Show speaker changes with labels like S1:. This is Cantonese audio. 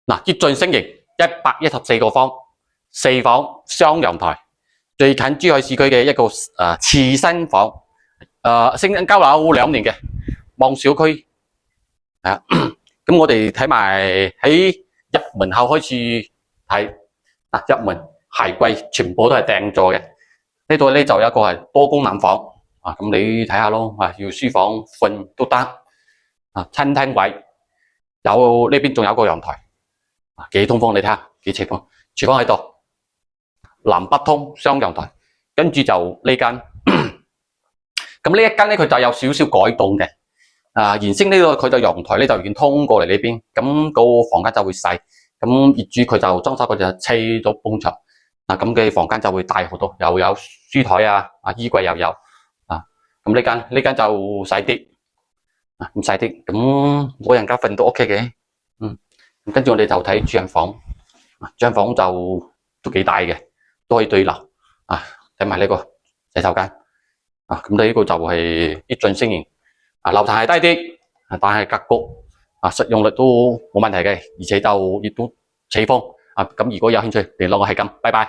S1: 嗱，接近星型114個方，4房雙陽台，最近珠海市區嘅一個次新房，升交樓2年嘅，望小區係啊。咁我哋睇埋喺入門口開始睇，入門鞋櫃全部都係訂咗嘅。呢度咧就有一個係多功能房咁你睇下咯要書房瞓都得餐廳位有呢邊仲有個陽台幾通風，你睇下幾斜風，廚房喺度，南北通雙陽台，跟住就呢間，咁呢一間咧佢就有少少改動嘅，原先呢個佢就陽台咧就已經通過嚟呢邊，咁個房間就會細，咁業主佢就裝修佢就砌咗埲牆，咁嘅房間就會大好多，又有書台衣櫃又有，咁呢間就細啲，咁細啲，咁冇人家瞓都 OK 嘅，跟住我哋就睇主人房，主人房就都幾大嘅，都可以對流睇埋呢個洗手間咁呢個就係益進星型樓層係低啲，但係格局實用率都冇問題嘅，而且就亦都起風咁如果有興趣聯絡我係咁，拜拜。